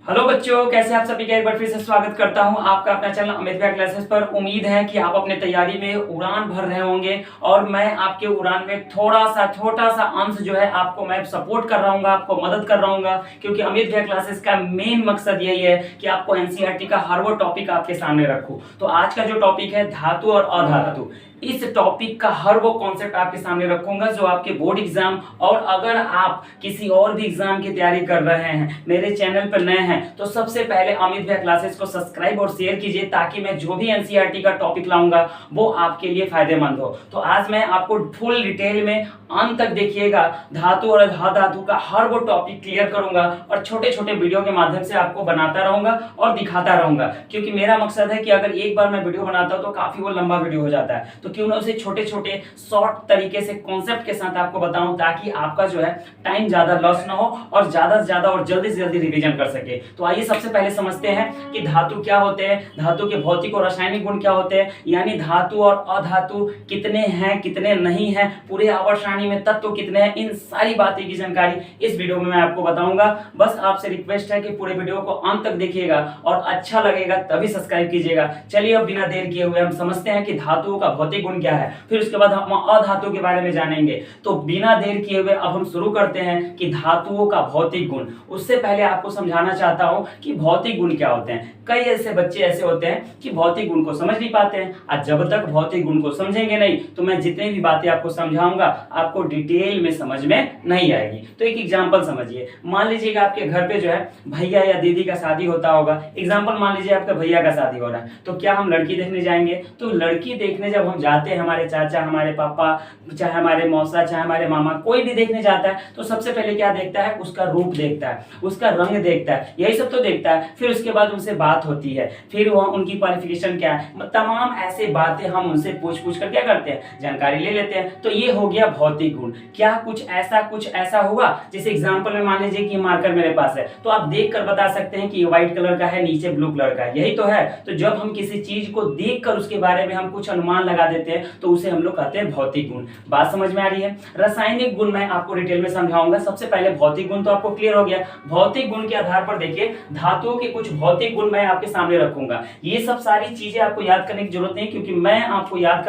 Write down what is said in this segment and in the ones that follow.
Hello बच्चों, कैसे आप सभी का एक बार फिर से स्वागत करता हूं आपका अपना चैनल अमित भैया क्लासेस पर। उम्मीद है कि आप अपने तैयारी में उड़ान भर रहे होंगे और मैं आपके उड़ान में थोड़ा सा छोटा सा अंश जो है आपको मैं सपोर्ट कर रहा हूँ, आपको मदद कर रहा हूँ, क्योंकि अमित भैया क्लासेस का मेन मकसद यही है कि आपको एनसीईआरटी का हर वो टॉपिक आपके सामने रखूं। तो आज का जो टॉपिक है धातु और अधातु, इस टॉपिक का हर वो कॉन्सेप्ट आपके सामने रखूंगा जो आपके बोर्ड एग्जाम और अगर आप किसी और भी एग्जाम की तैयारी कर रहे हैं, मेरे चैनल पर नए हैं, तो सबसे पहले अमित भैया क्लासेस को सब्सक्राइब और शेयर कीजिए ताकि मैं जो भी एनसीईआरटी का टॉपिक लाऊंगा वो आपके लिए फायदेमंद हो। तो आज मैं आपको फुल डिटेल में अंत तक देखिएगा, धातु और अधातु का हर वो टॉपिक क्लियर करूंगा और छोटे छोटे वीडियो के माध्यम से आपको बनाता रहूंगा और दिखाता रहूंगा, क्योंकि मेरा मकसद है कि अगर एक बार मैं वीडियो बनाता हूं तो काफी वो लंबा वीडियो हो जाता है, तो क्यों ना उसे छोटे छोटे शॉर्ट तरीके से कॉन्सेप्ट के साथ आपको बताऊं ताकि आपका जो है टाइम ज्यादा लॉस ना हो और ज्यादा से ज्यादा और जल्दी से जल्दी रिवीजन कर सके। तो आइए सबसे पहले समझते हैं कि धातु क्या होते हैं, धातु के भौतिक और रासायनिक गुण क्या होते हैं, यानी धातु और अधातु कितने हैं कितने नहीं हैं, पूरे आवर्त सारणी में तत्व कितने हैं, इन सारी बातें की जानकारी इस वीडियो में मैं आपको बताऊंगा। बस आपसे रिक्वेस्ट है कि पूरे वीडियो को अंत तक देखिएगा और अच्छा लगेगा तभी सब्सक्राइब कीजिएगा। चलिए अब बिना देर किए हुए हम समझते हैं कि धातुओं का भौतिक गुण क्या है, फिर उसके बाद हम अधातु के बारे में जानेंगे। तो बिना देर किए हुए अब हम शुरू करते हैं कि धातुओं का भौतिक गुण। उससे पहले आपको समझाना चाहता हूं कि भौतिक गुण क्या होते हैं। कई ऐसे बच्चे ऐसे होते हैं कि भौतिक गुण को समझ नहीं पाते हैं, और जब तक भौतिक गुण को समझेंगे नहीं तो मैं जितनी भी बातें आपको समझाऊंगा आपको डिटेल में समझ में नहीं आएगी। तो एक एग्जांपल समझिए, मान लीजिएगा आपके घर पे जो है भैया या दीदी का शादी होता होगा। एग्जांपल मान लीजिए आपके भैया का शादी हो रहा है, तो क्या हम लड़की देखने जाएंगे? तो लड़की देखने जब हम जाते हैं, हमारे चाचा, हमारे पापा, चाहे हमारे मौसा, चाहे हमारे मामा, कोई भी देखने जाता है तो सबसे पहले क्या देखता है? उसका रूप देखता है, उसका रंग देखता है, यही सब तो देखता है। फिर उसके बाद उनसे बात होती है, फिर वह उनकी क्वालिफिकेशन क्या है, तमाम ऐसे बातें हम उनसे पूछ पूछ कर क्या करते हैं, जानकारी ले लेते हैं। तो ये हो गया भौतिक गुण। क्या कुछ ऐसा हुआ, जैसे एग्जांपल में मान लीजिए कि मार्कर मेरे पास है, तो आप देख कर बता सकते हैं कि ये व्हाइट कलर का है, नीचे ब्लू कलर का है, यही तो है। तो जब हम किसी चीज को देख कर उसके बारे में हम कुछ अनुमान लगा देते हैं तो उसे हम लोग कहते हैं भौतिक गुण। बात समझ में आ रही है? रासायनिक गुण मैं आपको डिटेल में समझाऊंगा। सबसे पहले भौतिक गुण तो आपको क्लियर हो गया। भौतिक गुण के आधार पर देखिए धातुओं के कुछ भौतिक गुण मैं आपके सामने रखूंगा। ये सब सारी चीजें आपको याद करने की जरूरत नहीं, क्योंकि मैं आपको याद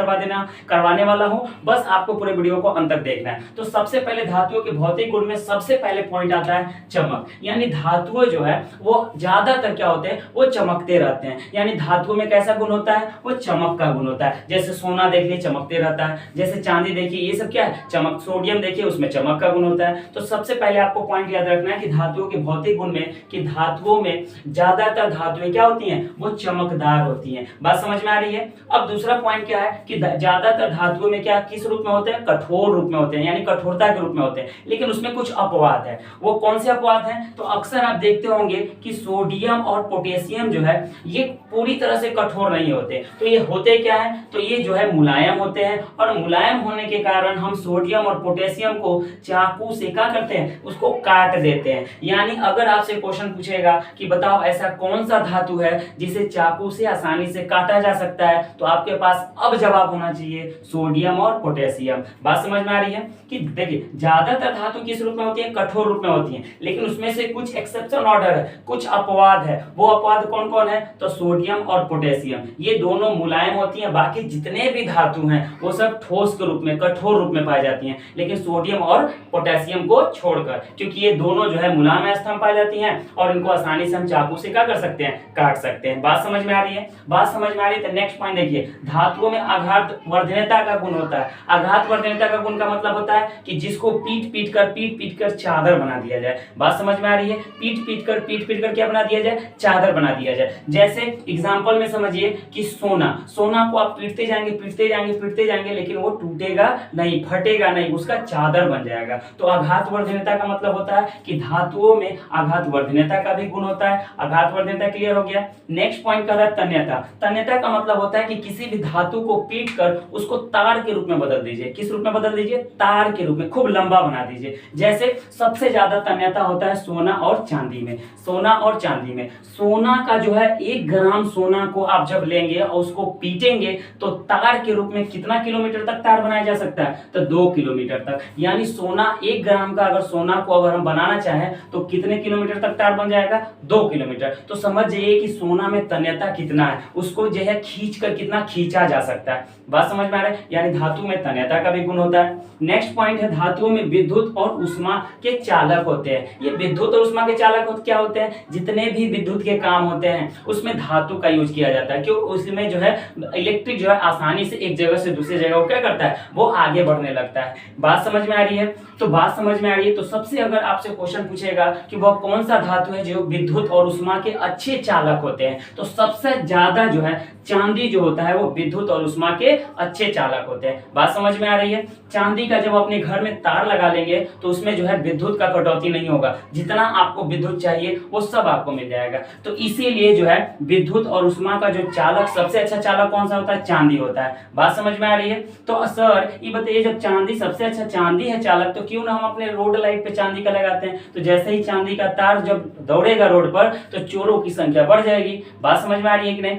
करवाने वाला हूं, बस आपको पूरे वीडियो को अंत तक देखना है। तो सबसे पहले धातुओं के भौतिक गुण में सबसे पहले पॉइंट आता है चमक। यानी धातुएं जो है वो ज्यादातर क्या होते हैं, वो चमकते रहते हैं। यानी धातुओं में कैसा गुण होता है? वो चमक का गुण होता है। जैसे सोना देख लीजिए चमकते रहता है, जैसे चांदी देखिए, ये सब क्या है? चमक। सोडियम देखिए उसमें चमक का गुण होता है। तो सबसे पहले आपको पॉइंट याद रखना है कि धातुओं के भौतिक गुण में कि धातुओं में ज्यादातर धातुएं क्या होती हैं? वो चमकदार होती हैं। बात समझ में आ रही है? अब दूसरा पॉइंट क्या है कि ज्यादातर धातुओं में क्या किस रूप में होते हैं? कठोर रूप में होते हैं, यानी कठोरता के रूप में होते हैं। लेकिन उसमें कुछ अपवाद है। वो कौन से अपवाद हैं? तो अक्सर आप देखते होंगे कि सोडियम और पोटेशियम जो है ये पूरी तरह से कठोर नहीं होते। तो ये होते क्या है? तो ये जो है मुलायम होते हैं, और मुलायम होने के कारण हम सोडियम और पोटेशियम को चाकू से क्या करते हैं? उसको काट देते हैं। यानी अगर आपसे क्वेश्चन पूछेगा कि बताओ ऐसा कौन सा धातु है जिसे चाकू से आसानी से काटा जा सकता है, तो आपके पास अब जवाब होना चाहिए सोडियम और पोटेशियम। बात समझ में आ रही है? कि देखिए ज्यादातर धातु किस रूप में होती है? कठोर रूप में होती है, लेकिन उसमें से कुछ एक्सेप्शन ऑर्डर है, कुछ अपवाद है। वो अपवाद कौन कौन है? तो सोडियम और पोटेशियम, ये दोनों मुलायम होती हैं। बाकी जितने भी धातु हैं वो सब ठोस के रूप में, कठोर रूप में पाई जाती हैं, लेकिन सोडियम और पोटेशियम को छोड़कर, क्योंकि ये दोनों जो है मुलायम अवस्था में पाई जाती हैं और इनको आसानी से हम चाकू से क्या कर सकते हैं? काट सकते हैं। बात समझ में आ रही है? बात समझ में आ रही है तो नेक्स्ट पॉइंट देखिए, धातुओं में आघात वर्धनता का गुण होता है। आघात वर्धनता का गुण का मतलब होता है कि जिसको पीट पीट कर चादर बना दिया जाए। बात समझ में आ रही है? पीट पीट कर क्या बना दिया जाए? चादर बना दिया जाए। जैसे एग्जांपल में समझिए कि सोना को आप पीटते जाएंगे, लेकिन वो टूटेगा नहीं, फटेगा नहीं, उसका चादर बन जाएगा। तो आघात वर्धनता का मतलब होता है कि धातुओं में आघात वर्धनता का भी गुण होता है। आघात वर्धनता क्लियर हो गया। नेक्स्ट पॉइंट का है तन्यता। तन्यता का मतलब होता है कि किसी भी धातु को पीट कर उसको तार के रूप में बदल दीजिए। किस रूप में बदल दीजिए? तार के रूप में, खूब लंबा बना दीजिए। जैसे सबसे ज्यादा तन्यता होता है सोना और चांदी में। सोना का जो है 1 ग्राम सोना को आप जब लेंगे और उसको पीटेंगे तो तार तार के रूप में कितना किलोमीटर तक तार बनाया जा सकता है, तो 2 किलोमीटर तक। यानी सोना 1 ग्राम का अगर सोना को अगर हम बनाना चाहें तो कितने किलोमीटर तक तार बन जाएगा, 2 किलोमीटर। तो समझ जाइए कि सोना में तन्यता कितना है, उसको जो है खींच कर कितना खींचा जा सकता है। बात समझ में आ रहा है, यानी धातु में तन्यता का भी गुण होता है। नेक्स्ट पॉइंट है धातुओं में विद्युत और उष्मा के चालक होते हैं। ये विद्युत और उष्मा के चालक क्या होते हैं, जितने भी विद्युत के काम होते हैं उसमें धातु का यूज किया जाता है, क्यों, उसमें जो है इलेक्ट्रिक जो है आसानी से एक जगह से दूसरी जगह क्या करता है, वो आगे बढ़ने लगता है। बात समझ में आ रही है, तो बात समझ में आ रही है। तो सबसे अगर आपसे क्वेश्चन पूछेगा कि वह कौन सा धातु है जो विद्युत और उष्मा के अच्छे चालक होते हैं, तो सबसे ज्यादा जो है चांदी जो होता है वो विद्युत और उष्मा के अच्छे चालक होते हैं। बात समझ में आ रही है। चांदी का जब अपने घर में तार लगा लेंगे तो उसमें जो है विद्युत का कटौती नहीं होगा, जितना आपको विद्युत चाहिए वो सब आपको मिल जाएगा। तो इसीलिए जो है विद्युत और उष्मा का जो चालक सबसे अच्छा चालक कौन सा होता है, चांदी होता है। बात समझ में आ रही है। तो सर ये बताइए, जब चांदी सबसे अच्छा चांदी है चालक, तो क्यों ना हम अपने रोड लाइट पे चांदी का लगाते हैं। तो जैसे ही चांदी का तार जब दौड़ेगा रोड पर तो चोरों की संख्या बढ़ जाएगी। बात समझ में आ रही है कि नहीं।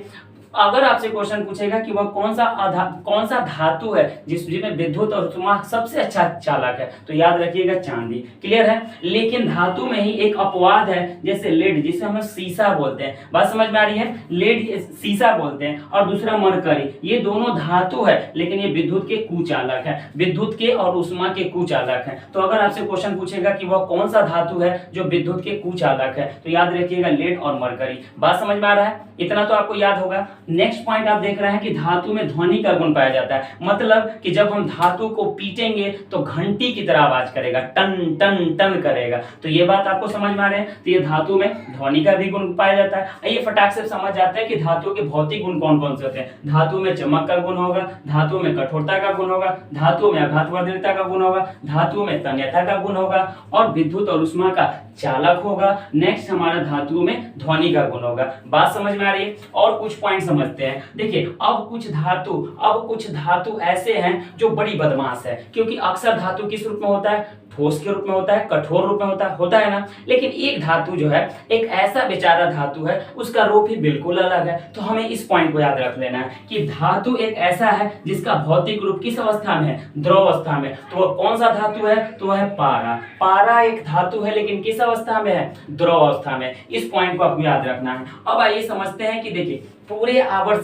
अगर आपसे क्वेश्चन पूछेगा कि वह कौन सा धातु है जिसमें विद्युत और उष्मा सबसे अच्छा चालक है, तो याद रखिएगा चांदी। क्लियर है। लेकिन धातु में ही एक अपवाद है, जैसे लेड, जिसे हम सीसा बोलते हैं। बात समझ में आ रही है। लेड सीसा बोलते हैं, और दूसरा मरकरी, ये दोनों धातु है लेकिन ये विद्युत के कुचालक है, विद्युत के और उष्मा के कुचालक है। तो अगर आपसे क्वेश्चन पूछेगा कि वह कौन सा धातु है जो विद्युत के कुचालक है, तो याद रखिएगा लेड और मरकरी। बात समझ में आ रहा है, इतना तो आपको याद होगा। नेक्स्ट पॉइंट आप देख रहे हैं कि धातु में ध्वनि का गुण पाया जाता है, मतलब कि जब हम धातु को पीटेंगे तो घंटी की तरह आवाज करेगा, टन टन टन करेगा। तो ये बात आपको समझ में आ रहे हैं। तो ये धातु में ध्वनि का भी गुण पाया जाता है। आइए फटाक से समझ जाते हैं कि धातु के भौतिक गुण कौन कौन से होते हैं। धातु में चमक का गुण होगा, धातु में कठोरता का गुण होगा, धातु में आघातवर्धनता का गुण होगा, धातु में तन्यता का गुण होगा, और विद्युत और उष्मा का चालक होगा। नेक्स्ट हमारा धातु में ध्वनि का गुण होगा। बात समझ में आ रही है। और कुछ पॉइंट समझते हैं। देखिए, अब कुछ धातु ऐसे हैं जो बड़ी बदमाश है, क्योंकि अक्सर धातु किस रूप में होता है, ठोस के रूप में होता है, कठोर रूप में होता है ना। लेकिन एक धातु जो है, एक ऐसा बेचारा धातु है, उसका रूप ही बिल्कुल अलग है। तो हमें इस पॉइंट को याद रख लेना है कि धातु एक ऐसा है जिसका भौतिक रूप किस अवस्था में है, द्रव अवस्था में। तो वह कौन सा धातु है, तो वह है पारा। पारा एक धातु है लेकिन किस अवस्था में है, द्रव अवस्था में। इस पॉइंट को आपको याद रखना है। अब आइए समझते हैं कि देखिए पूरे आवर्त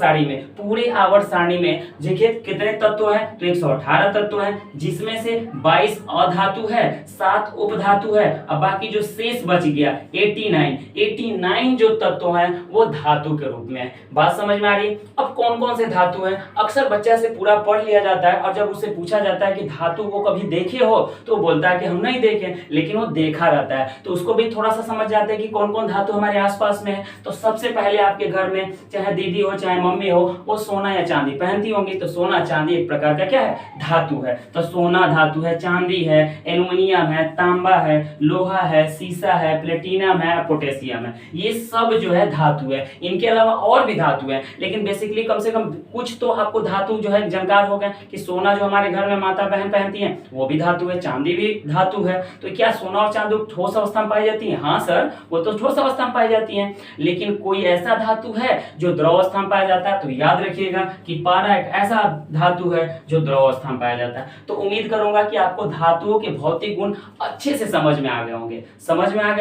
सारणी में देखिए कितने तत्व हैं, तो 118 तत्व हैं, जिसमें से 22 अधातु है, 7 उपधातु है, अब बाकी जो शेष बच गया 89 जो तत्व हैं वो धातु के रूप में है। बात समझ में आ रही है। अब कौन कौन से धातु हैं, अक्सर बच्चा से पूरा पढ़ लिया जाता है, और जब उससे पूछा जाता है कि धातु को कभी देखे हो, तो बोलता है कि हम नहीं देखे, लेकिन वो देखा रहता है। तो उसको भी थोड़ा सा समझ जाते हैं कि कौन कौन धातु हमारे आसपास में है। तो सबसे पहले आपके घर में चाहे दीदी हो चाहे मम्मी हो, वो सोना या चांदी पहनती होंगी। तो सोना चांदी एक प्रकार का क्या है, धातु है। तो सोना धातु है, चांदी है, एल्युमिनियम है, तांबा है, लोहा है, सीसा है, प्लेटिनम है, पोटेशियम है। ये सब जो है धातु है। इनके अलावा और भी धातु है, लेकिन बेसिकली कम से कम कुछ तो आपको धातु जो है जानकार हो गए कि सोना जो हमारे घर में माता बहन पहनती है वो भी धातु है, चांदी भी धातु है। तो क्या सोना और चांदी ठोस अवस्था में पाई जाती है? हाँ सर, वो तो ठोस अवस्था में पाई जाती है। लेकिन कोई ऐसा धातु है जो द्रव अवस्था में पाया जाता है? तो याद रखिएगा कि पारा एक ऐसा धातु है जो द्रव अवस्था में पाया जाता है। तो उम्मीद करूंगा कि आपको धातुओं के भौतिक गुण अच्छे से समझ में आ गए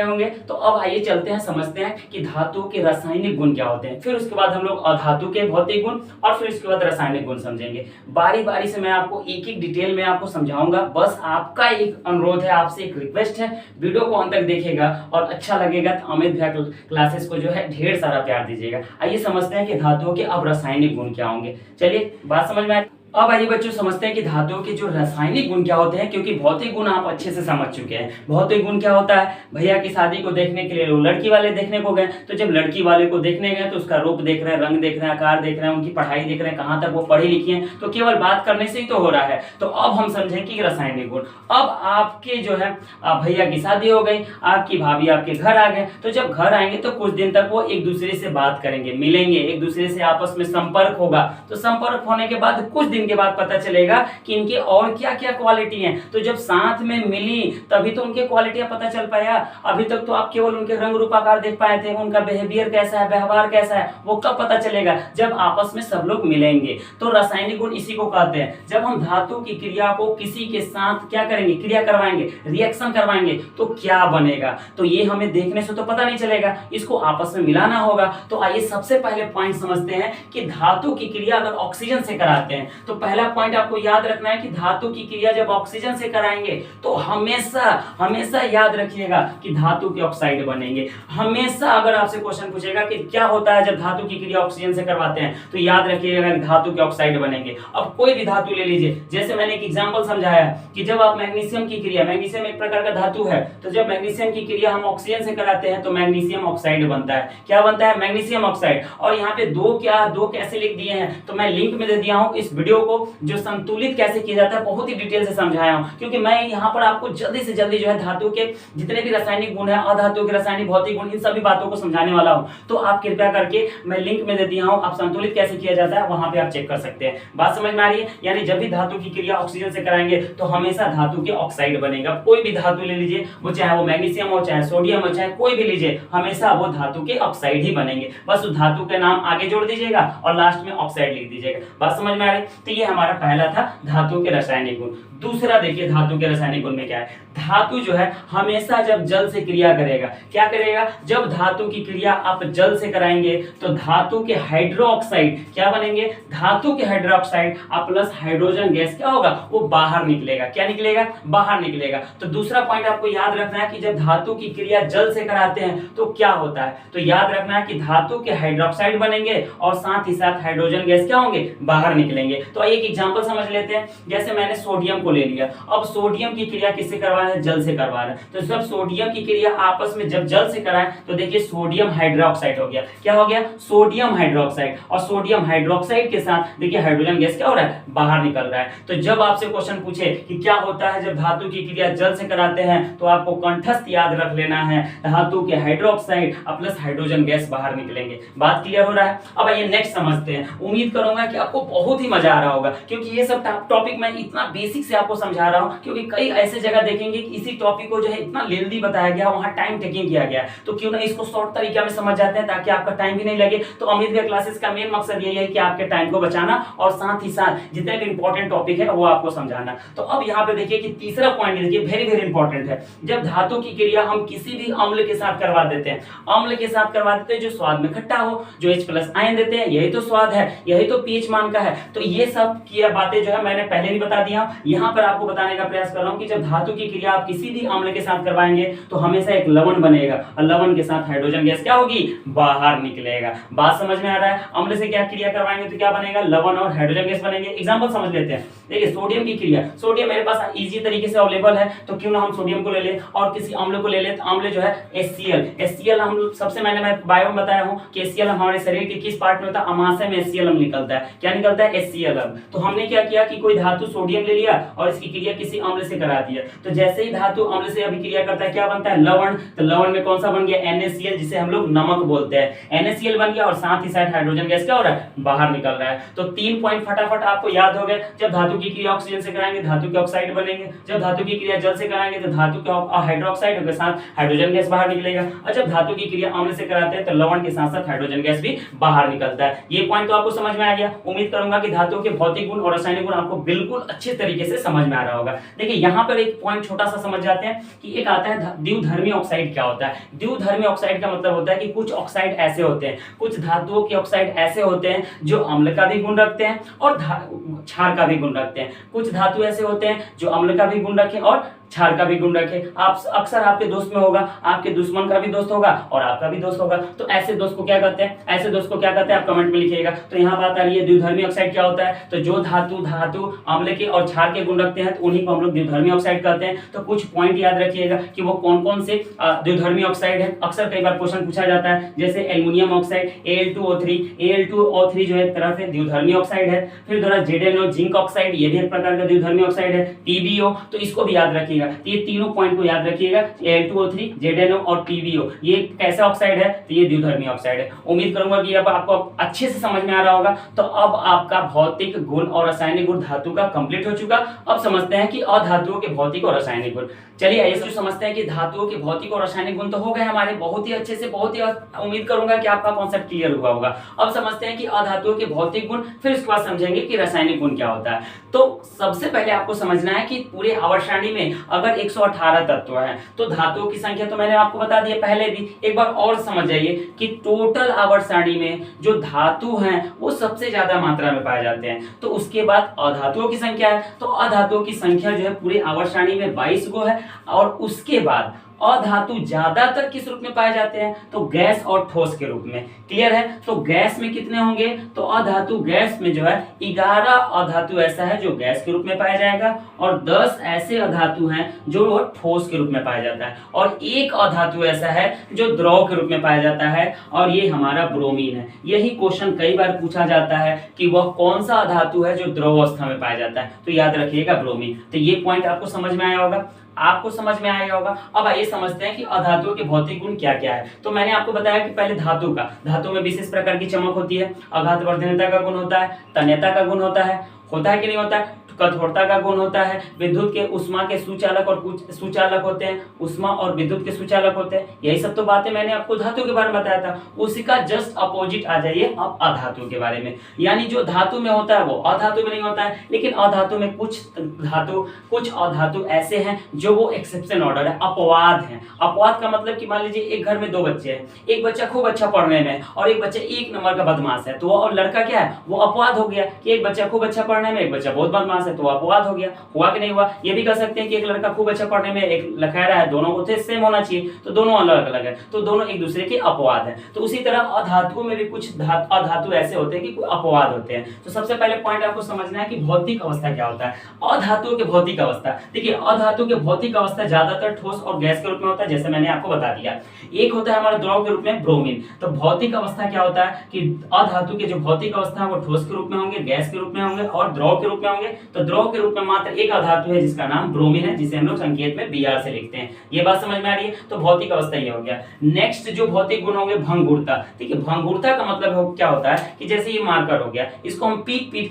होंगे। तो अब आइए चलते हैं, समझते हैं कि धातुओं के रासायनिक गुण क्या होते हैं। फिर उसके बाद हम लोग अधातु के भौतिक गुण और फिर उसके बाद रासायनिक गुण समझेंगे। बारी बारी से मैं आपको एक एक डिटेल में आपको समझाऊंगा। बस आपका एक अनुरोध है, आपसे एक रिक्वेस्ट है, वीडियो को अंत तक देखिएगा और अच्छा लगेगा तो अमित भैया क्लासेस को जो है ढेर सारा प्यार दीजिएगा। आइए समझते हैं कि धातुओं के अब रासायनिक गुण क्या होंगे। चलिए बात समझ में आए। अब आइए बच्चों समझते हैं कि धातुओं के जो रासायनिक गुण क्या होते हैं, क्योंकि भौतिक गुण आप अच्छे से समझ चुके हैं। भौतिक गुण क्या होता है, भैया की शादी को देखने के लिए वो लड़की वाले देखने को गए, तो जब लड़की वाले को देखने गए तो उसका रूप देख रहे हैं, रंग देख रहे हैं, आकार देख रहे हैं, उनकी पढ़ाई देख रहे हैं, कहाँ तक वो पढ़ी लिखी है, तो केवल बात करने से ही तो हो रहा है। तो अब हम समझें कि रासायनिक गुण। अब आपके जो है भैया की शादी हो गई, आपकी भाभी आपके घर आ गए, तो जब घर आएंगे तो कुछ दिन तक वो एक दूसरे से बात करेंगे, मिलेंगे, एक दूसरे से आपस में संपर्क होगा। तो संपर्क होने के बाद कुछ दिन दिन के बाद पता चलेगा कि इनके और क्या क्या क्वालिटी हैं। तो जब साथ में मिली तभी तो उनकी क्वालिटियां पता चल पाया। अभी तक तो आप केवल उनके रंग रूप आकार देख पाए थे, उनका बिहेवियर कैसा है, व्यवहार कैसा है, वो कब पता चलेगा? जब आपस में सब लोग मिलेंगे। तो रासायनिक गुण इसी को कहते हैं। जब हम धातु की क्रिया को किसी के साथ क्या करेंगे, क्रिया करवाएंगे, रिएक्शन करवाएंगे, तो क्या बनेगा, तो ये हमें देखने से तो पता नहीं चलेगा, इसको आपस में मिलाना होगा। तो आइए सबसे पहले पॉइंट समझते हैं कि धातु की क्रिया अगर ऑक्सीजन से कराते हैं तो पहला पॉइंट आपको याद रखना है कि धातु की क्रिया जब ऑक्सीजन से कराएंगे तो हमेशा हमेशा याद रखिएगा कि धातु के ऑक्साइड बनेंगे। हमेशा अगर आपसे क्वेश्चन पूछेगा कि क्या होता है जब धातु की क्रिया ऑक्सीजन से करवाते हैं, तो याद रखिएगा कि धातु के ऑक्साइड बनेंगे। अब कोई भी धातु ले लीजिए, जैसे मैंने एक एग्जांपल समझाया कि जब आप मैग्नीशियम की क्रिया, मैग्नीशियम एक प्रकार का धातु है, तो जब मैग्नीशियम की क्रिया हम ऑक्सीजन से कराते हैं तो मैग्नीशियम ऑक्साइड बनता है। क्या बनता है? Magnesium oxide. और यहाँ पे दो कैसे लिख दिए हैं, तो मैं लिंक में दे दिया हूँ इस वीडियो को, जो संतुलित कैसे किया जाता है बहुत ही डिटेल से समझाया हूँ, क्योंकि मैं यहाँ पर आपको जल्दी से जल्दी जो है धातु के जितने भी रासायनिक गुण है, अधातु के रासायनिक भौतिक गुण, इन सभी बातों को समझाने वाला हूँ। तो आप कृपया करके मैं लिंक में दे दिया हूँ, आप संतुलित कैसे किया जाता है वहां पे आप चेक कर सकते हैं। बात समझ में आ रही है? यानी जब भी धातु की क्रिया ऑक्सीजन से कराएंगे तो हमेशा धातु के ऑक्साइड बनेगा। कोई भी धातु ले लीजिए, वो चाहे वो मैग्नीशियम हो, चाहे सोडियम हो, चाहे कोई भी लीजिए, हमेशा वो धातु के ऑक्साइड ही बनेंगे। बस उस धातु के नाम आगे जोड़ दीजिएगा और लास्ट में ऑक्साइड लिख दीजिएगा। बात समझ में आ रही? तो ये हमारा पहला था धातु के रासायनिक गुण। दूसरा देखिए धातु के रासायनिक गुण में क्या है। धातु जो है हमेशा जब जल से क्रिया करेगा, क्या करेगा? जब धातु की क्रिया आप जल से कराएंगे तो धातु के हाइड्रोक्साइड क्या बनेंगे? धातु के हाइड्रोक्साइड प्लस हाइड्रोजन गैस क्या होगा? वो बाहर निकलेगा। क्या निकलेगा? बाहर निकलेगा। तो दूसरा पॉइंट आपको याद रखना है कि जब धातु की क्रिया जल से कराते हैं तो क्या होता है, तो याद रखना है कि धातु के हाइड्रोक्साइड बनेंगे और साथ ही साथ हाइड्रोजन गैस क्या होंगे? बाहर निकलेंगे। तो एक एग्जांपल समझ लेते हैं, जैसे मैंने सोडियम को ले लिया। अब सोडियम की क्रिया किससे करवा रहे हैं? जल से करवा रहे हैं। तो जब सोडियम की क्रिया आपस में जब जल से कराएं तो देखिए सोडियम हाइड्रोक्साइड हो गया। क्या हो गया? Sodium hydroxide. और सोडियम हाइड्रोक्साइड के साथ देखिए हाइड्रोजन गैस क्या हो रहा है? बाहर निकल रहा है। तो जब आपसे क्वेश्चन पूछे कि क्या होता है जब धातु की क्रिया जल से कराते हैं, तो आपको कंठस्थ याद रख लेना है, धातु के हाइड्रोक्साइड प्लस हाइड्रोजन गैस बाहर निकलेंगे। बात क्लियर हो रहा है? अब आइए नेक्स्ट समझते हैं। उम्मीद करूंगा कि आपको बहुत ही मजा आ रहा होगा, क्योंकि ये सब टॉपिक मैं इतना बेसिक से आपको समझा रहा हूं, क्योंकि कई ऐसे जगह देखेंगे कि इसी टॉपिक को जो है इतना लेंथी बताया गया, वहां टाइम टेकिंग किया गया, तो क्यों ना इसको शॉर्ट तरीके में समझ जाते हैं ताकि आपका टाइम भी नहीं लगे। तो अमित भैया क्लासेस का मेन मकसद यही है कि आपके टाइम को बचाना और साथ ही साथ जितने भी इंपॉर्टेंट टॉपिक है वो आपको समझाना। तो अब यहाँ पे देखिए कि तीसरा पॉइंट देखिए वेरी वेरी इंपॉर्टेंट है। जब धातु की क्रिया हम किसी भी अम्ल के साथ करवा देते हैं, अम्ल के साथ करवा देते हैं जो स्वाद में खट्टा हो, जो H+ आयन देते हैं, यही तो स्वाद है, यही तो pH मान का है। तो ये सब की बातें जो है मैंने पहले भी बता दिया, यहाँ पर आपको बताने का प्रयास कर रहा हूँ कि जब धातु की क्रिया आप किसी भी अम्ल के साथ करवाएंगे तो हमेशा एक लवण बनेगा और लवण के साथ हाइड्रोजन गैस क्या होगी? बाहर निकलेगा। बात समझ में आ रहा है? अम्ल से क्या क्रिया करवाएंगे तो क्या बनेगा? लवण और हाइड्रोजन गैस बनेंगे। एग्जांपल समझ लेते हैं। देखिए सोडियम की क्रिया, सोडियम मेरे पास इजी तरीके से अवेलेबल है, तो क्यों ना हम सोडियम को ले ले और किसी अम्ल को ले ले। तो अम्ल जो है HCl हम सबसे मैं बायो में बताया हूँ कि HCl हमारे शरीर के किस पार्ट में होता है? अमाशय में HCl निकलता है। क्या निकलता है? HCl। तो हमने क्या किया कि कोई धातु सोडियम ले लिया और इसकी क्रिया किसी अम्ल से करा दिया। तो जैसे ही धातु अम्ल से अभी क्रिया करता है क्या बनता है? लवण। तो लवण में कौन सा बन गया? NaCl, जिसे हम लोग नमक बोलते हैं। NaCl बन गया और साथ ही साथ हाइड्रोजन गैस क्या हो रहा है? बाहर निकल रहा है। तो 3 पॉइंट फटाफट आपको याद हो गए। जब धातु की क्रिया ऑक्सीजन से कराएंगे धातु के ऑक्साइड बनेंगे, जब धातु की क्रिया जल से कराएंगे तो धातु के हाइड्रोक्साइड के साथ हाइड्रोजन गैस बाहर निकलेगा, और जब धातु की क्रिया अम्ल से कराते हैं तो लवण के साथ साथ हाइड्रोजन गैस भी बाहर निकलता है। ये पॉइंट तो आपको समझ में आ गया। उम्मीद करूंगा कि धातु के भौतिक गुण और रासायनिक गुण आपको बिल्कुल अच्छे तरीके से समझ में आ रहा होगा। देखिए यहाँ पर एक पॉइंट छोटा सा समझ जाते हैं कि एक आता है द्विधर्मी ऑक्साइड। क्या होता है द्विधर्मी ऑक्साइड? का मतलब होता है कि कुछ ऑक्साइड ऐसे होते हैं, कुछ धातुओं के ऑक्साइड ऐसे होते हैं जो अम्ल का भी गुण रखते हैं और क्षार का भी गुण रखते हैं। कुछ धातु ऐसे होते हैं जो अम्ल का भी गुण रखें और क्षार का भी गुण रखे। आप अक्सर आपके दोस्त में होगा, आपके दुश्मन का भी दोस्त होगा और आपका भी दोस्त होगा। तो ऐसे दोस्त को क्या कहते हैं? ऐसे दोस्त को क्या कहते हैं? आप कमेंट में लिखिएगा। तो यहाँ बात आ रही है द्विधर्मी ऑक्साइड क्या होता है? तो जो धातु अम्ल के और क्षार के गुण रखते हैं तो उन्हीं को हम लोग द्विधर्मी ऑक्साइड कहते हैं। तो कुछ पॉइंट याद रखिएगा कि वो कौन कौन से द्विधर्मी ऑक्साइड है। अक्सर कई बार क्वेश्चन पूछा जाता है, जैसे एल्युमिनियम ऑक्साइड Al2O3 जो है एक तरह से द्विधर्मी ऑक्साइड है। फिर ZnO जिंक ऑक्साइड, ये भी एक प्रकार का द्विधर्मी ऑक्साइड है। PbO, तो इसको भी याद रखिए। रखिएगा। तो ये तीनों पॉइंट को याद रखिएगा, Al2O3, ZnO और TbO ये कैसा ऑक्साइड है, तो ये द्विधर्मी ऑक्साइड है। उम्मीद करूंगा कि अब आपको अच्छे से समझ में आ रहा होगा। तो अब आपका भौतिक गुण और रासायनिक गुण धातु का कंप्लीट हो चुका। अब समझते हैं कि अधातुओं के भौतिक और रासायनिक गुण। चलिए ऐसे समझते हैं कि धातुओं के भौतिक और रासायनिक गुण तो हो गए हमारे बहुत ही अच्छे से, बहुत ही उम्मीद करूंगा कि आपका कॉन्सेप्ट क्लियर हुआ होगा। अब समझते हैं कि अधातुओं के भौतिक गुण, फिर उसके बाद समझेंगे कि रासायनिक गुण क्या होता है। तो सबसे पहले आपको समझना है कि पूरे आवर्त सारणी में अगर 118 तत्व हैं तो धातुओं की संख्या तो मैंने आपको बता दिया पहले भी, एक बार और समझ जाइए कि टोटल आवर्त सारणी में जो धातु हैं वो सबसे ज्यादा मात्रा में पाए जाते हैं। तो उसके बाद अधातुओं की संख्या है, तो अधातुओं की संख्या जो है पूरे आवर्त सारणी में 22 गो है। और उसके बाद अधातु ज्यादातर किस रूप में पाए जाते हैं, तो गैस और ठोस के रूप में। क्लियर है? तो गैस में कितने होंगे, तो अधातु गैस में जो है 11 अधातु ऐसा है जो गैस के रूप में पाया जाएगा, और 10 ऐसे अधातु हैं जो ठोस के रूप में पाया जाता है, और एक अधातु ऐसा है जो द्रव के रूप में पाया जाता है, और ये हमारा ब्रोमीन है। यही क्वेश्चन कई बार पूछा जाता है कि वह कौन सा अधातु है जो द्रव अवस्था में पाया जाता है, तो याद रखिएगा ब्रोमीन। तो ये पॉइंट आपको समझ में आया होगा, आपको समझ में आया होगा। अब आइए समझते हैं कि अधातुओं के भौतिक गुण क्या क्या है। तो मैंने आपको बताया कि पहले धातु में विशेष प्रकार की चमक होती है, आघातवर्धनता का गुण होता है, तन्यता का गुण होता है कि नहीं होता है, कठोरता का गुण होता है, विद्युत के उष्मा के सुचालक और कुछ सुचालक होते हैं, उष्मा और विद्युत के सुचालक होते हैं। यही सब तो बातें मैंने आपको धातु के बारे में बताया था। उसी का जस्ट अपोजिट आ जाइए अब अधातु के बारे में। यानी जो धातु में होता है वो अधातु में नहीं होता है, लेकिन अधातु में कुछ अधातु ऐसे हैं जो वो एक्सेप्शन ऑर्डर है, अपवाद हैं। अपवाद का मतलब कि मान लीजिए एक घर में दो बच्चे हैं, एक बच्चा खूब अच्छा पढ़ने में और एक बच्चा एक नंबर का बदमाश है, तो वो और लड़का क्या है, वो अपवाद हो गया कि एक बच्चा खूब अच्छा पढ़ने में, एक बच्चा बहुत बदमाश है, तो अपवाद हो गया। हुआ कि नहीं हुआ? ये भी कह सकते हैं कि एक लड़का खूब अच्छा पढ़ने में, एक लखैरा है, दोनों को सेम होना चाहिए, तो दोनों अलग अलग है, तो दोनों एक दूसरे के अपवाद है। तो उसी तरह अधातुओं में भी कुछ अधातु ऐसे होते हैं कि अपवाद होते हैं। तो सबसे पहले पॉइंट आपको समझना है कि भौतिक अवस्था क्या होता है। अधातुओं के भौतिक अवस्था, देखिए अधातु के भौतिक अवस्था ज्यादातर ठोस और गैस के रूप में होता है, जैसे मैंने आपको बता दिया। एक होता है हमारा द्रव के रूप में ब्रोमीन। तो भौतिक अवस्था क्या होता है कि अधातु के जो भौतिक अवस्था है वो ठोस के रूप में होंगे, गैस के रूप में होंगे और द्रव के रूप में होंगे। तो द्रव के रूप में मात्र एक अधातु है जिसका नाम ब्रोमीन है, जिसे हम लोग संकेत में Br से लिखते हैं। ये बात समझ में आ रही है? तो भौतिक अवस्था ये हो गया। नेक्स्ट जो भौतिक गुण होंगे भंगुरता। ठीक है, भंगुरता का मतलब क्या होता है कि जैसे ये मार्कर हो गया, इसको हम पीट पीट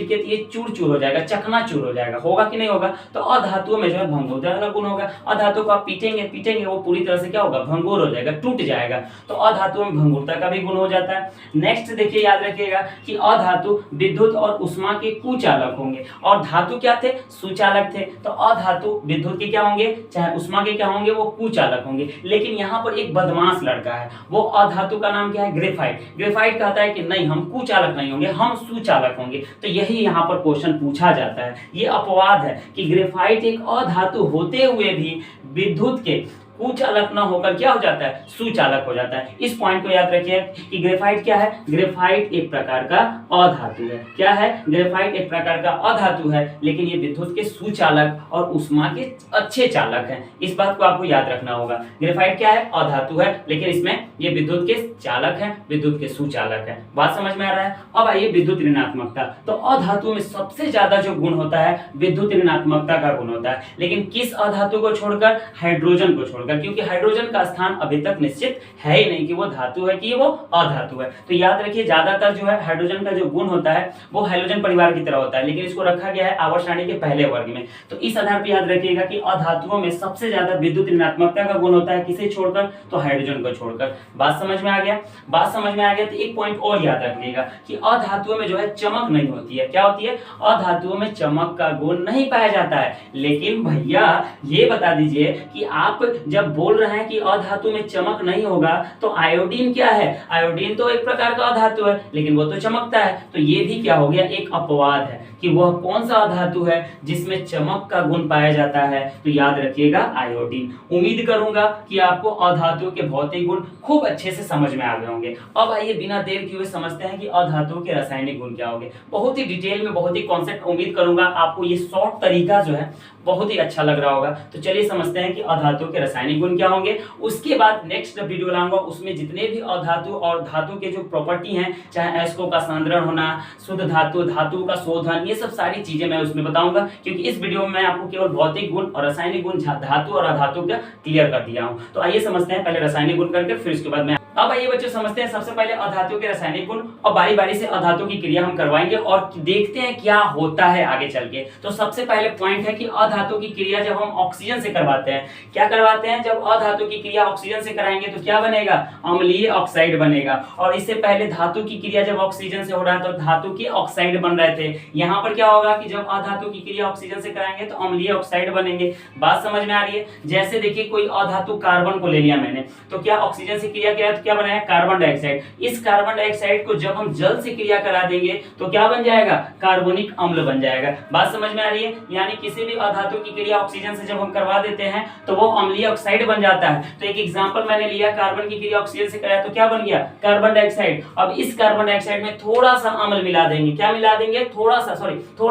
के ये चूर चूर हो जाएगा, चकनाचूर हो जाएगा। होगा कि नहीं होगा? तो अधातुओं में जो है भंगुरता का गुण होगा। अधातु को आप पीटेंगे वो पूरी तरह से क्या होगा, भंगुर हो जाएगा, टूट जाएगा। तो अधातुओं में भंगुरता का भी गुण हो जाता है। नेक्स्ट देखिए, याद रखिएगा कि अधातु विद्युत और उष्मा के कुचालक होंगे, और धातु क्या थे, सुचालक थे। तो अधातु विद्युत के क्या होंगे, चाहे उष्मा के क्या होंगे, वो कुचालक होंगे। लेकिन यहाँ पर एक बदमाश लड़का है, वो अधातु का नाम क्या है, ग्रेफाइट। ग्रेफाइट कहता है कि नहीं, हम कुचालक नहीं होंगे, हम सुचालक होंगे। तो यही यहाँ पर क्वेश्चन पूछा जाता है। ये अपवाद है कि ग्रेफाइट एक अधातु होते हुए भी विद्युत के कुचालक न होकर क्या हो जाता है, सुचालक हो जाता है। इस पॉइंट को याद रखिए कि ग्रेफाइट क्या है, ग्रेफाइट एक प्रकार का अधातु है। क्या है, ग्रेफाइट एक प्रकार का अधातु है, लेकिन ये विद्युत के सुचालक और उष्मा के अच्छे चालक हैं। इस बात को आपको याद रखना होगा। ग्रेफाइट क्या है, अधातु है, लेकिन इसमें ये विद्युत के चालक हैं, विद्युत के सुचालक हैं। बात समझ में आ रहा है? अब आइए विद्युत ऋणात्मकता। तो अधातु में सबसे ज्यादा जो गुण होता है विद्युत ऋणात्मकता का गुण होता है, लेकिन किस अधातु को छोड़कर, हाइड्रोजन को छोड़कर, क्योंकि हाइड्रोजन का स्थान अभी तक निश्चित है ही नहीं कि वो धातु है कि वो अधातु है। तो याद रखिए ज्यादातर जो है हाइड्रोजन का जो गुण होता है वो हाइड्रोजन परिवार की तरह होता है, लेकिन इसको रखा गया है आवर्त सारणी के पहले वर्ग में। तो इस आधार पर याद रखिएगा कि अधातुओं में सबसे ज्यादा विद्युत ऋणात्मकता का गुण होता है, किसे छोड़कर, तो हाइड्रोजन को छोड़कर। बात समझ में आ गया? बात समझ में आ गया। तो एक पॉइंट और याद रखिएगा कि अधातुओं में जो है चमक नहीं होती है। क्या होती है? अधातुओं में चमक का गुण नहीं पाया जाता है। लेकिन भैया ये बता दीजिए कि आप जब बोल रहे हैं कि अधातु में चमक नहीं होगा, तो आयोडीन क्या है? आयोडीन तो एक प्रकार का अधातु है, लेकिन वो तो चमकता है। तो ये भी क्या हो गया, एक अपवाद है कि वह कौन सा अधातु है जिसमें चमक का गुण पाया जाता है। तो याद रखिएगा आयोडीन। उम्मीद करूंगा कि आपको अधातुओं के भौतिक गुण खूब अच्छे से समझ में आ गए होंगे। अब आइए बिना देर किए हुए समझते हैं कि अधातुओं के रासायनिक गुण क्या होंगे। बहुत ही डिटेल में, बहुत ही कॉन्सेप्ट। उम्मीद करूंगा आपको ये शॉर्ट तरीका जो है बहुत ही अच्छा लग रहा होगा। तो चलिए समझते हैं कि अधातुओं के रासायनिक रासायनिक गुण क्या होंगे। उसके बाद नेक्स्ट वीडियो लाऊंगा, उसमें जितने भी अधातु और धातु के जो प्रॉपर्टी हैं, चाहे अयस्कों का सांद्रण होना, शुद्ध धातु, धातु का शोधन, ये सब सारी चीजें मैं उसमें बताऊंगा, क्योंकि इस वीडियो में मैं आपको केवल भौतिक गुण और रासायनिक गुण धातु और अधातु का क्लियर कर दिया हूं। तो आइए समझते हैं पहले रासायनिक गुण करके, फिर उसके बाद मैं अब आइए बच्चों समझते हैं सबसे पहले अधातु के रासायनिक गुण, और बारी बारी से अधातु की क्रिया हम करवाएंगे और देखते हैं क्या होता है आगे चल के। तो सबसे पहले पॉइंट है कि अधातु की क्रिया जब हम ऑक्सीजन से करवाते हैं, क्या करवाते हैं, जब अधातु की क्रिया ऑक्सीजन से कराएंगे तो क्या बनेगा, अम्लीय ऑक्साइड बनेगा। और इससे पहले धातु की क्रिया जब ऑक्सीजन से हो रहा है तो धातु के ऑक्साइड बन रहे थे। यहाँ पर क्या होगा कि जब अधातु की क्रिया ऑक्सीजन से कराएंगे तो अम्लीय ऑक्साइड बनेंगे। बात समझ में आ रही है। जैसे देखिए कोई अधातु कार्बन को ले लिया मैंने, तो क्या ऑक्सीजन से क्रिया किया तो क्या बनाया, कार्बन डाइऑक्साइड। इस कार्बन डाइऑक्साइड को जब हम जल से क्रिया करा देंगे तो क्या बन जाएगा, कार्बोनिक अम्ल बन जाएगा। बात समझ में आ रही है। यानी किसी भी अधातु की क्रिया ऑक्सीजन से जब हम करवा देते हैं तो वो अम्लीय ऑक्साइड बन जाता है। तो एक एग्जांपल मैंने लिया, कार्बन की क्रिया ऑक्सीजन से कराया तो क्या बन गया, कार्बन डाइऑक्साइड। अब इस कार्बन डाइऑक्साइड में थोड़ा सा अम्ल मिला देंगे, क्या मिला देंगे, थोड़ा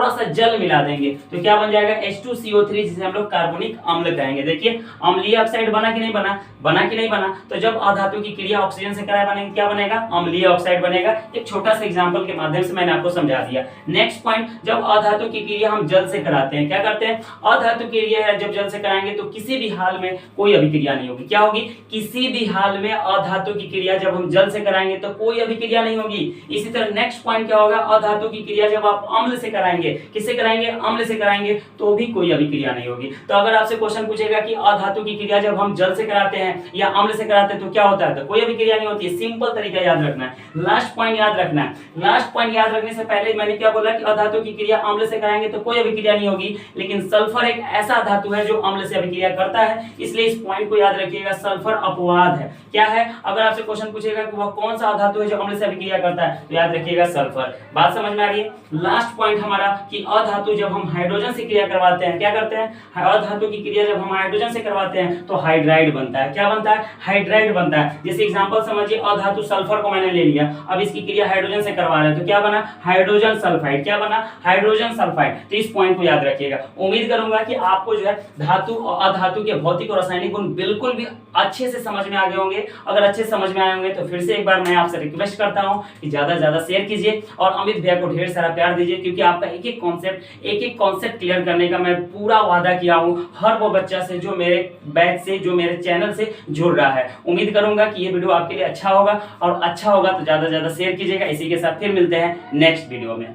सा जल मिला देंगे, तो क्या बन जाएगा, H2CO3, जिसे हम लोग कार्बोनिक अम्ल कहेंगे। देखिए अम्लीय ऑक्साइड बना कि नहीं बना, बना कि नहीं बना। तो जब अधातु की क्रिया ऑक्सीजन से कराया बनेगा, क्या बनेगा, अम्लीय ऑक्साइड बनेगा। एक छोटा सा एग्जांपल के माध्यम से मैंने आपको समझा दिया। नेक्स्ट पॉइंट, जब अधातु की क्रिया हम जल से कराते हैं, क्या करते हैं, अधातु की क्रिया जब जल से कराएंगे तो किसी भी हाल में कोई अभिक्रिया नहीं होगी। क्या होगी, किसी भी हाल में अधातु की क्रिया जब हम जल से कराएंगे तो कोई अभिक्रिया नहीं होगी। इसी तरह नेक्स्ट पॉइंट क्या होगा, अधातु की क्रिया जब आप अम्ल से कराएंगे, किससे कराएंगे, अम्ल से कराएंगे, तो भी कोई अभिक्रिया नहीं होगी। तो अगर आपसे क्वेश्चन पूछेगा कि अधातु की क्रिया जब हम जल से कराते हैं या अम्ल से कराते हैं तो क्या होता है, तो कोई अभिक्रिया नहीं होती है। सिंपल तरीका याद रखना है। लास्ट पॉइंट याद रखना है। लास्ट पॉइंट याद रखने से पहले मैंने क्या बोला कि अधातु की क्रिया अम्ल से कराएंगे तो कोई अभिक्रिया नहीं होगी, लेकिन सल्फर एक ऐसा धातु है जो अम्ल से अभिक्रिया करता है, इसलिए इस पॉइंट को याद रखिएगा। सल्फर अपवाद है। क्या है, अगर आपसे क्वेश्चन पूछेगा कि वह कौन सा धातु है जो अम्ल से अभिक्रिया करता है, तो याद रखिएगा सल्फर। बात समझ में आ रही है। लास्ट पॉइंट हमारा कि अधातु जब हम हाइड्रोजन से क्रिया करवाते हैं, क्या करते हैं, अधातु की क्रिया जब हम हाइड्रोजन से करवाते हैं तो हाइड्राइड बनता है। क्या बनता है, हाइड्राइड बनता है। जैसे एग्जांपल समझिए, अधातु सल्फर को मैंने ले लिया, अब इसकी क्रिया हाइड्रोजन से करवा रहे हैं तो क्या बना, हाइड्रोजन सल्फाइड। क्या बना, हाइड्रोजन सल्फाइड। तो इस पॉइंट को याद रखिएगा। उम्मीद करूंगा कि आपको जो है धातु और अधातु के भौतिक और रासायनिक गुण बिल्कुल भी अच्छे से समझ में आ गए होंगे। अगर अच्छे समझ में आए होंगे तो फिर से एक बार मैं आपसे रिक्वेस्ट करता हूं कि ज्यादा से ज्यादा शेयर कीजिए और अमित भैया को ढेर सारा प्यार दीजिए, क्योंकि आपका एक एक कॉन्सेप्ट क्लियर करने का मैं पूरा वादा किया हूं हर वो बच्चा से जो मेरे बैच से, जो मेरे चैनल से जुड़ रहा है। उम्मीद करूंगा कि ये वीडियो आपके लिए अच्छा होगा, और अच्छा होगा तो ज्यादा से ज्यादा शेयर कीजिएगा। इसी के साथ फिर मिलते हैं नेक्स्ट वीडियो में।